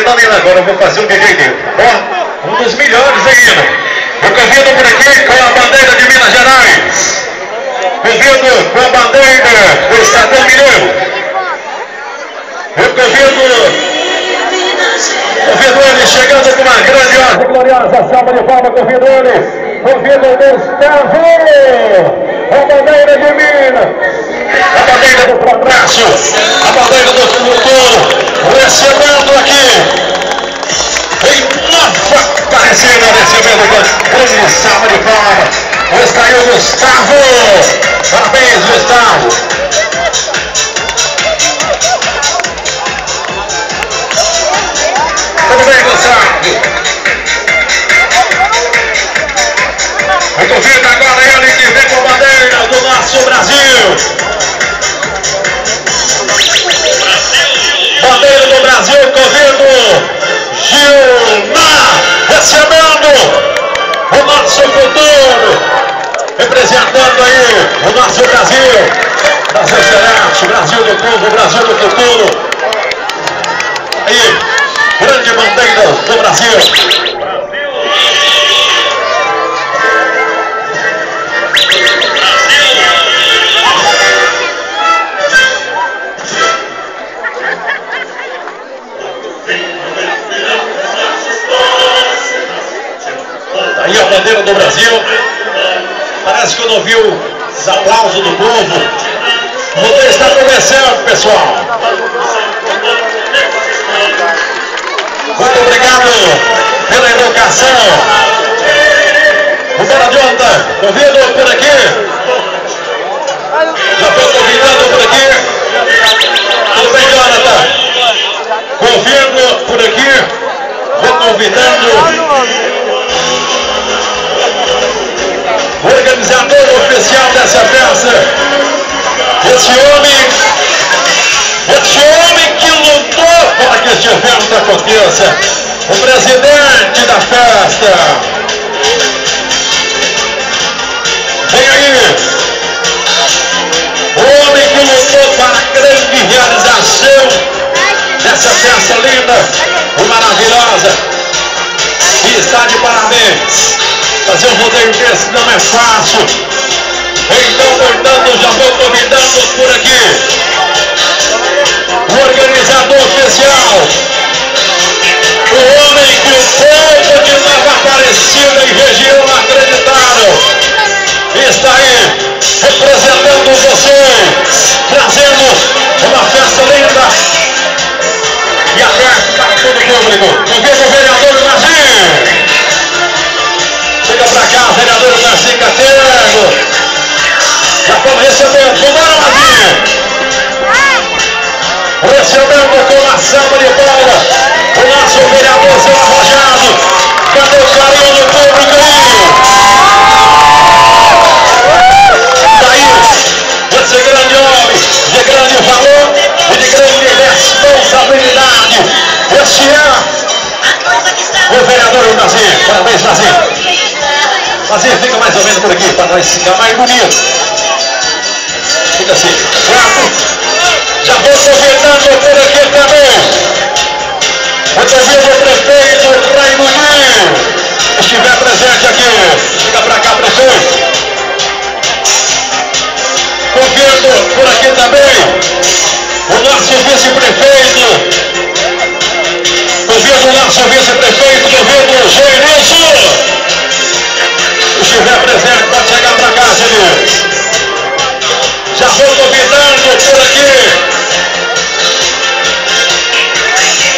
adrenalina agora, eu vou fazer um DJ. Ó, um dos melhores ainda. Eu convido por aqui com a bandeira de Minas Gerais. Convido com a bandeira do Estadão Mineiro. Eu convido ele chegando com uma grandiosa e gloriosa salva de palmas. Convido ele. Convido o Gustavo. A bandeira de Minas. A bandeira do progresso. A bandeira do futuro. Recebendo aqui. Em Nova Aparecida, recebendo grande salva de palmas. Está aí o Gustavo. Parabéns, Gustavo. Tudo bem, Gustavo? Eu convido agora ele que vem com a bandeira do nosso Brasil. Bandeira do Brasil, convido Gilmar, recebendo o nosso futuro, representando aí o nosso Brasil. Brasil Celeste, Brasil do povo, Brasil do futuro. Aí, grande bandeira do Brasil. Aí a bandeira do Brasil. Parece que eu não vi os aplausos do povo. O rodeio está começando, pessoal. Muito obrigado pela educação. O Jonathan, convido por aqui. Já estou convidando por aqui. Tudo bem, Jonathan? Convido por aqui. Vou convidando o organizador oficial dessa festa. Esse homem que lutou para que este evento aconteça. O presidente da festa. Vem aí. O homem que lutou para a grande realização dessa festa linda e maravilhosa. E está de parabéns. Fazer um rodeio desse não é fácil. Então, portanto, já vou convidando por aqui o organizador oficial, o homem que o povo de Nova Aparecida e região acreditaram. Está aí, representando vocês, trazendo uma festa linda e aberta para todo o público. Convido o vereador Marcinho. Chega pra cá, vereador Marcinho Catego. Já estamos recebendo. Vambora, Marcinho. Recebendo com uma salva de palmas o nosso vereador Zé Arrojado. Cadê o carinho do público aí? Daí, esse grande homem de grande valor e de grande responsabilidade. Este é o vereador Marcinho. Parabéns, Marcinho. Marcinho, fica mais ou menos por aqui, para nós ficar mais bonito. Fica assim. Já vou convidando por aqui também. Eu convido o prefeito Raimundo. Estiver presente aqui. Fica para cá, prefeito. Convido por aqui também o nosso vice-prefeito. Convido o nosso vice-prefeito, convido o Geirison. Estiver presente, pode chegar para cá, Geirison. Já vou convidando por aqui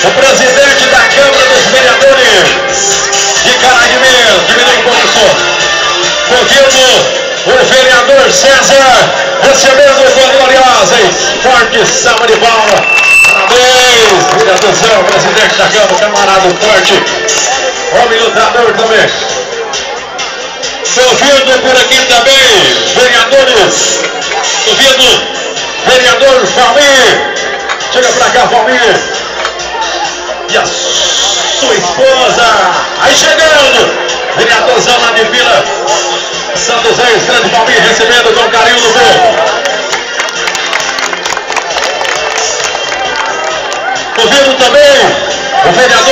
o presidente da Câmara dos Vereadores de Caraguinês, diminui um pouco só. Convido o vereador César, recebendo com a gloriosa e forte salva de palmas. Parabéns, vereador, presidente da Câmara, camarada forte, homem lutador também. Convido por aqui também, vereadores. Convido vereador Valmir. Chega pra cá, Valmir. E a sua esposa. Aí chegando. Vereadorzão lá de Vila Santos Reis, grande Valmir, recebendo com carinho do povo. Convido também o vereador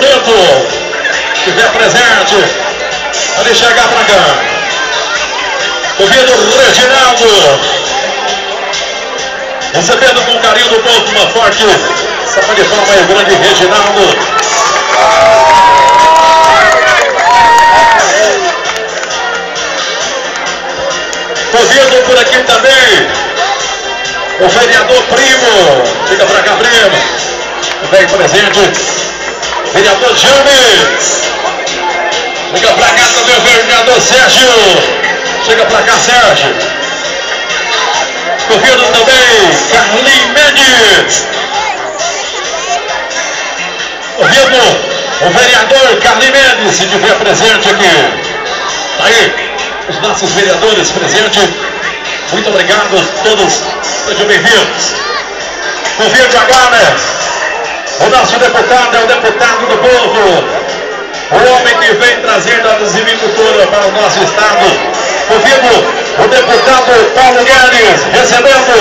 Preto, estiver presente, pode chegar pra cá. Convido o Reginaldo, recebendo com carinho do povo uma forte salva de palmas aí, o grande Reginaldo. Convido por aqui também o vereador Primo, fica pra cá, Primo, bem presente, vereador James, fica pra cá também o vereador Sérgio, chega pra cá, Sérgio. Convido também Carlinhos Mendes, convido o vereador Carlinhos Mendes, se estiver presente aqui. Aí, os nossos vereadores presentes, muito obrigado, todos sejam bem-vindos. Convido agora o nosso deputado, é o deputado do povo, o homem que vem trazendo a silvicultura para o nosso estado. Convido o deputado Paulo Guedes, recebendo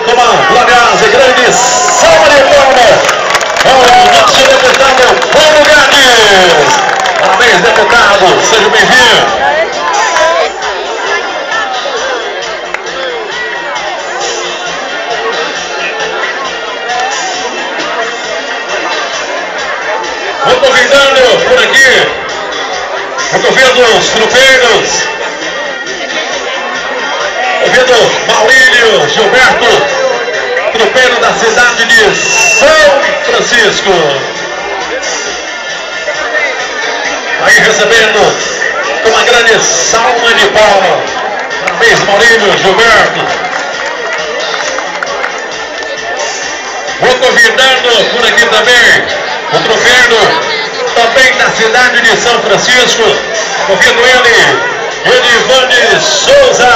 com uma gloriosa e grande salva de palmas ao nosso deputado Paulo Guedes. Parabéns, deputado, seja bem-vindo. Vou convidando por aqui, eu convido os tropeiros, convido Maurílio Gilberto, tropeiro da cidade de São Francisco. Aí recebendo com uma grande salva de palmas. Parabéns, Maurílio Gilberto. Vou convidando por aqui também o tropeiro também da cidade de São Francisco. Convido ele, Edivande Souza,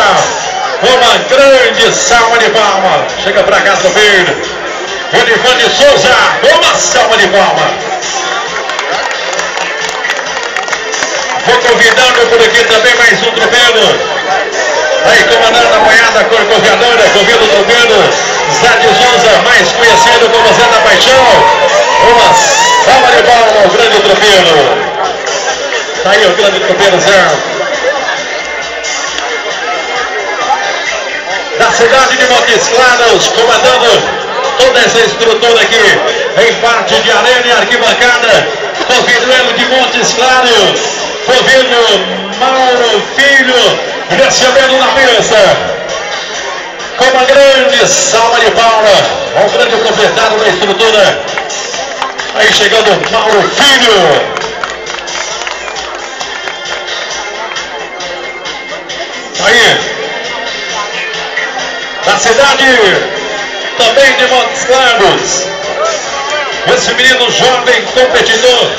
uma grande salva de palmas. Chega pra cá, tropeiro. Edivande Souza, uma salva de palmas. Vou convidando por aqui também mais um tropeiro. Aí, comandando a boiada corcoviadora, convido o tropeiro Zé de Souza, mais conhecido como Zé da Paixão. Uma salva de palmas ao grande tropeiro. Tá aí o grande tropeiro Zé. Da cidade de Montes Claros, comandando toda essa estrutura aqui, em parte de arena e arquibancada. Convido ele de Montes Claros. Convido Mauro Filho, recebendo na pista. Com uma grande salva de palmas ao grande completado da estrutura. Aí chegando Mauro Filho. Aí, da cidade também de Montes Claros, esse menino jovem competidor,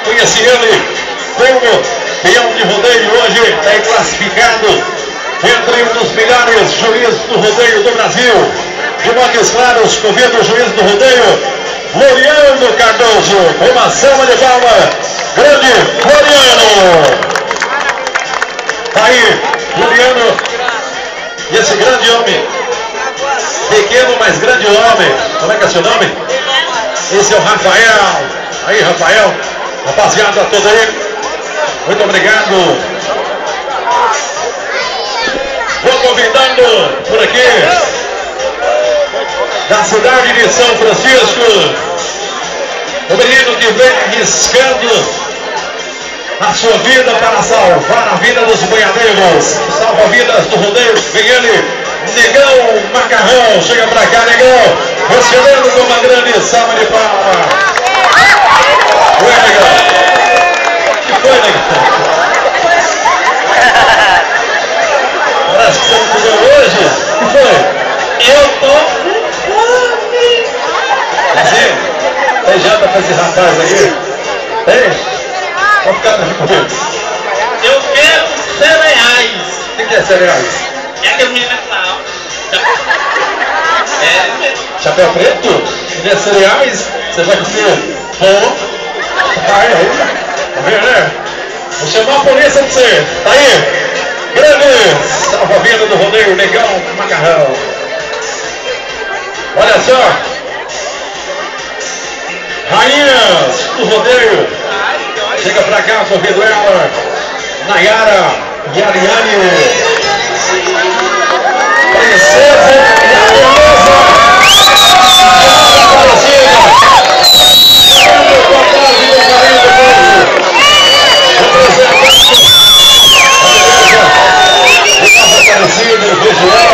conheci ele como peão de rodeio, hoje está classificado entre um dos melhores juízes do rodeio do Brasil. De Montes Claros, convido o juiz do rodeio, Floriano Cardoso, uma salva de palmas, grande Floriano. Aí, Floriano, e esse grande homem, pequeno, mas grande homem, como é que é seu nome? Esse é o Rafael. Aí, Rafael, rapaziada toda aí, muito obrigado. Vou convidando por aqui, da cidade de São Francisco, o menino que vem arriscando a sua vida para salvar a vida dos boiadeiros, salva vidas do rodeio, vem ele, Negão Macarrão, chega pra cá, Negão, recebendo com uma grande salva de palmas. Ué, Negão, o que foi, Negão? Parece que você não comeu hoje, o que foi? Eu tô assim, tem janta pra esse rapaz aqui? Tem? Vamos ficar comigo. Eu quero cereais. O que é cereais? É aquele menino lá. Chapéu preto? Se é cereais, você vai comer pão. Aí, tá vendo, né? Vou chamar a polícia pra você. Tá aí. Grande salva-vida do rodeio, Negão Macarrão. Olha só. Rainhas do rodeio, convido ela, Nayara e Ariane, Princesa e a beleza, Aparecida, do contato do carinho do povo, representante da Aparecida, do visual.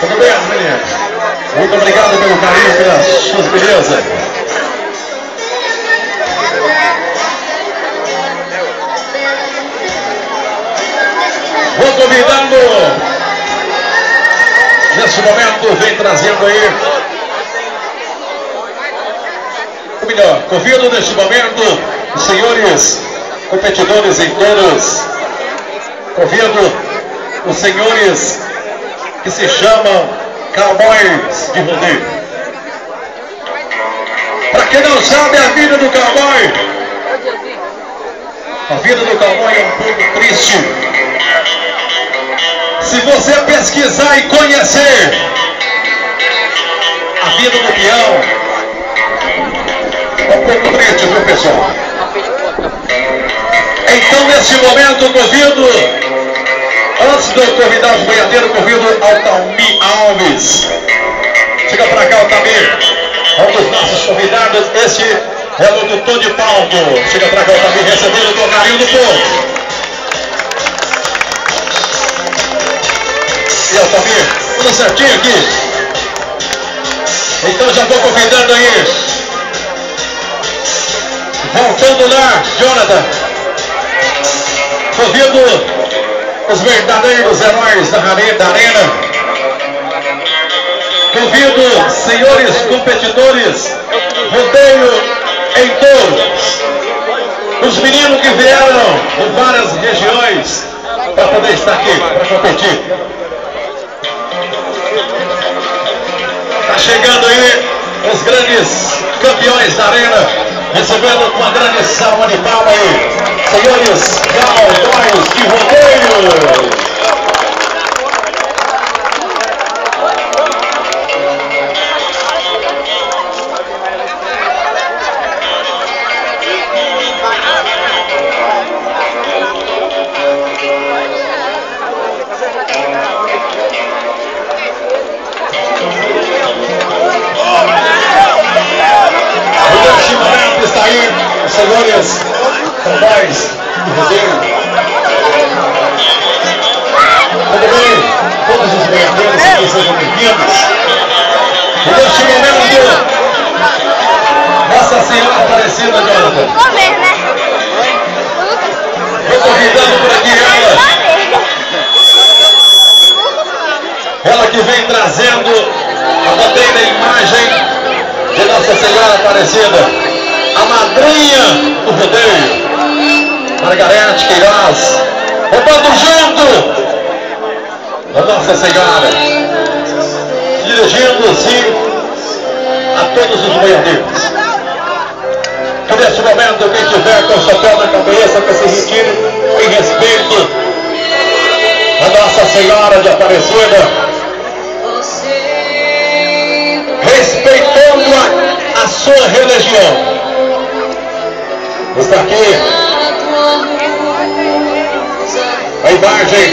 Tudo bem, menina? Muito obrigado pelo carinho, pelas suas belezas. Vou convidando, nesse momento, vem trazendo aí, ou melhor, convido neste momento os senhores competidores em touros, convido os senhores que se chamam cowboys de rodeio. Para quem não sabe, a vida do cowboy, a vida do cowboy é um pouco triste. Se você pesquisar e conhecer a vida do peão, é um pouco triste, viu, pessoal? Então, nesse momento, convido, antes de eu convidar os boiadeiros, convido Altamir Alves. Chega pra cá, Altamir. É um dos nossos convidados. Este é o locutor de palco. Chega pra cá, Altamir, recebendo com carinho do povo. E Altamir, tudo certinho aqui? Então já vou convidando aí. Voltando lá, Jonathan. Convido os verdadeiros heróis da arena. Convido senhores competidores, rodeio em touros. Os meninos que vieram de várias regiões para poder estar aqui, para competir. Está chegando aí os grandes campeões da arena, recebendo uma grande salva de palma aí, senhores cowboys de rodeio. Está aí, senhores cowboys do rodeio. Tudo bem? Todos os boiadeiros aqui sejam bem-vindos. E neste momento, Nossa Senhora Aparecida, Jonathan. Vou convidando por aqui ela que vem trazendo a bandeira e imagem de Nossa Senhora Aparecida. A madrinha do rodeio, Margarete Queiroz, roubando junto a Nossa Senhora, dirigindo-se a todos os boiadeiros. Que neste momento, quem tiver com o chapéu na cabeça, que se retire em respeito a Nossa Senhora de Aparecida, respeitando a sua religião. Está aqui a imagem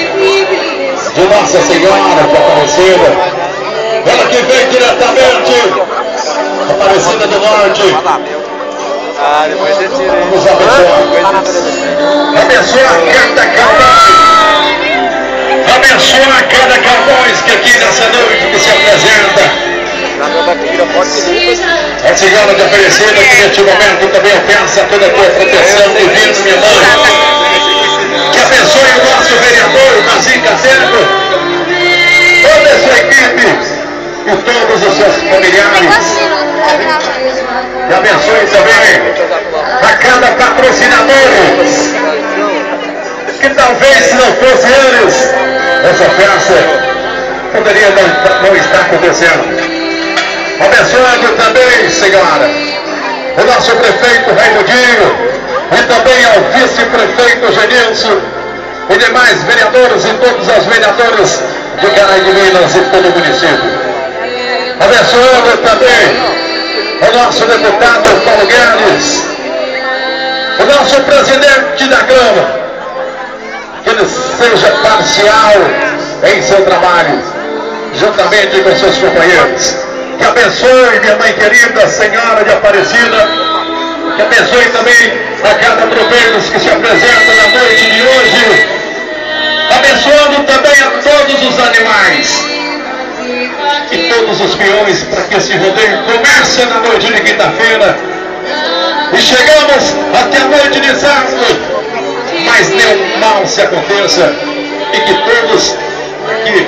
de Nossa Senhora de Aparecida. Ela que vem diretamente Aparecida do Norte. Vamos abençoar. Abençoa cada cowboy. Abençoa cada cowboy que aqui nessa noite que se apresenta. A cigana de Aparecida, que neste momento também pensa toda a tua proteção, bem-vindo, minha mãe. Que abençoe o nosso vereador, o Mazinho Tempo, toda a sua equipe e todos os seus familiares. Que abençoe também a cada patrocinador, que talvez se não fosse eles, essa festa poderia não estar acontecendo. Abençoando também, Senhora, o nosso prefeito Raimundinho e também ao vice-prefeito Genilson e demais vereadores e todas as vereadoras de Carai de Minas e todo o município. Abençoando também o nosso deputado Paulo Guedes, o nosso presidente da Câmara, que ele seja parcial em seu trabalho, juntamente com seus companheiros. Que abençoe minha mãe querida, Senhora de Aparecida, que abençoe também a cada tropeiros que se apresenta na noite de hoje, abençoando também a todos os animais e todos os peões, para que esse rodeio comece na noite de quinta-feira e chegamos até a noite de sábado, mas nenhum mal se aconteça e que todos aqui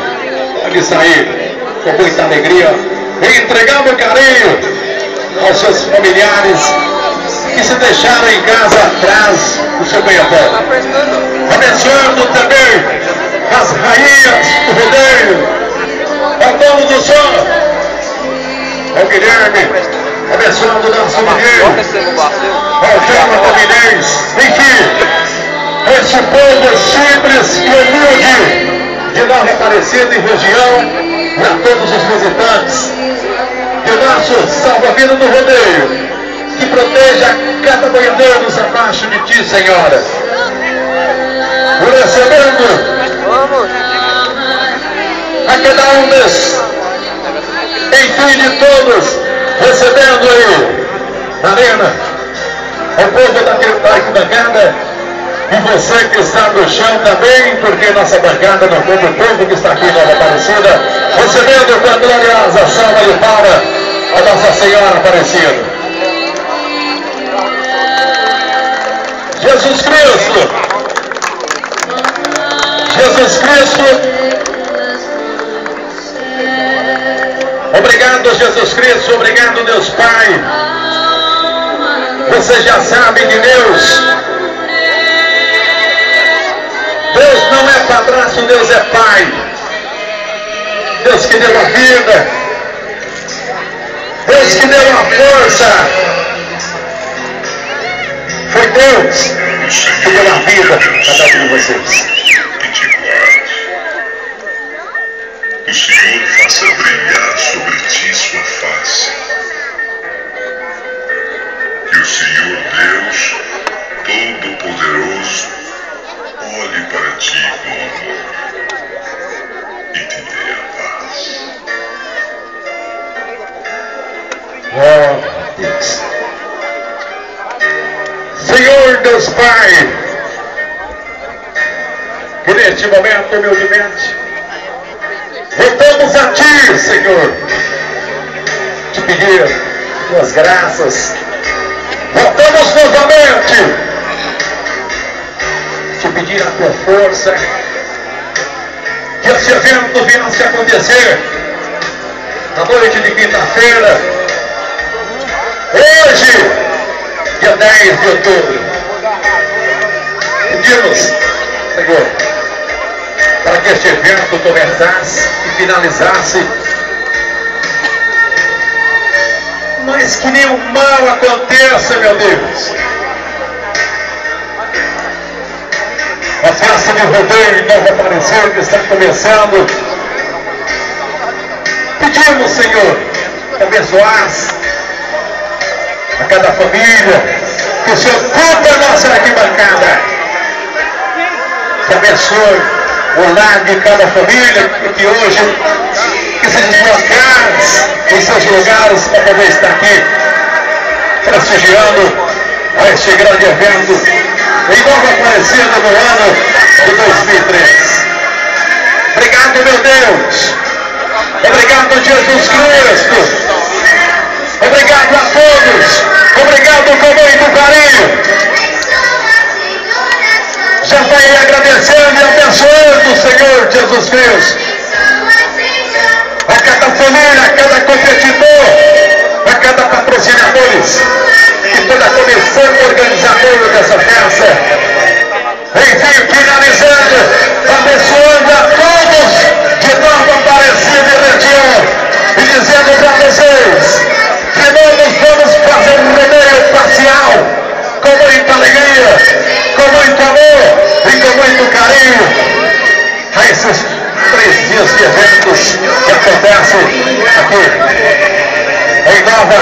podem sair com muita alegria e entregando carinho aos seus familiares que se deixaram em casa atrás do seu bem-avó. Abençoando também as rainhas do rodeio, ao povo do sol, ao Guilherme, abençoando o nosso menino, ao Jonathan Minês, enfim, esse povo simples e humilde de Nova Aparecida e região, e a todos os visitantes, que o nosso salva-vida do rodeio, que proteja cada boiadeiro abaixo de ti, Senhora, por recebendo a cada um desses, enfim de todos, recebendo aí, Marina, o povo da arquibancada, e você que está no chão também, porque nossa bancada não tem o povo que está aqui em Nova Aparecida, recebendo com a gloriosa salva de palmas a Nossa Senhora Aparecida. Jesus Cristo, Jesus Cristo, obrigado Jesus Cristo, obrigado Deus Pai. Você já sabe que Deus não é padrasto, Deus é Pai. Deus que deu a vida, Deus que deu a força, foi Deus que deu a vida a cada um de vocês. O Senhor faça brilhar sobre ti sua face. Que o Senhor Deus Todo-Poderoso olhe para ti com amor e te dê a paz. Glória a Deus. Senhor Deus Pai, que neste momento, humildemente, voltamos a Ti, Senhor, te pedir Tuas graças. Voltamos novamente te pedir a Tua força, que esse evento viesse a acontecer na noite de quinta-feira, hoje, dia 10 de outubro. Pedimos, Senhor, para que este evento começasse e finalizasse, mas que nenhum mal aconteça, meu Deus. A festa de rodeio em Nova Aparecida está começando. Pedimos, Senhor, que abençoasse a cada família, que o Senhor cubra a nossa arquibancada, que abençoe o lar de cada família, que hoje que se deslocaram em seus lugares para poder estar aqui prestigiando a este grande evento em Nova Aparecida no ano de 2003. Obrigado, meu Deus. Obrigado, Jesus Cristo. Obrigado a todos. Obrigado com muito carinho. Já vai agradecendo e abençoando o Senhor Jesus Cristo. A cada família, a cada competidor, a cada patrocinadores e toda a comissão organizadora dessa festa. Enfim, finalizando, abençoando a todos de Nova Aparecida. de eventos que acontece aqui em Nova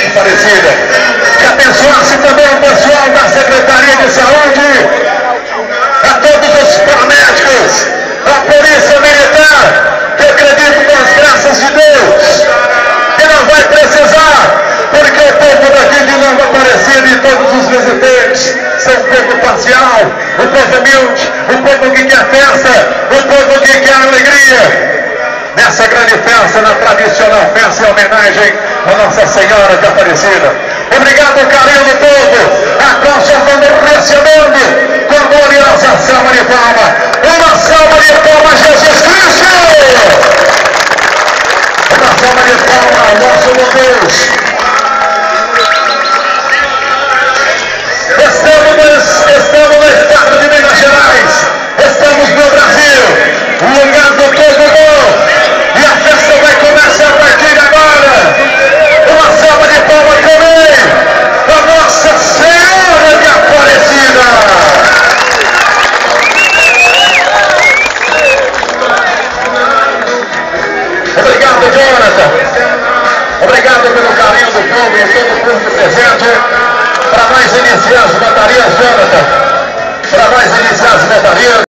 Aparecida. Que abençoasse também o pessoal da Secretaria de Saúde, a todos os paramédicos, a Polícia Militar, que eu acredito com as graças de Deus, que não vai precisar, porque o povo daqui de Nova Aparecida e todos os visitantes são um povo parcial, um povo humilde, um povo que quer festa, um povo que quer alegria. Nessa grande festa, na tradicional festa em homenagem a Nossa Senhora de Aparecida. Obrigado, carinho do povo, a qual estamos recebendo com a gloriosa salva de palmas. Uma salva de palmas, Jesus Cristo! Uma salva de palmas ao nosso Deus. Estamos no estado de Minas Gerais, estamos no Brasil, um lugar do povo bom, e a festa vai começar a partir de agora. Uma salva de palmas também a Nossa Senhora de Aparecida. Obrigado, Jonathan. Obrigado pelo carinho do povo e todo o povo presente. Para nós iniciar as baterias, Jonathan. Para nós iniciar as baterias.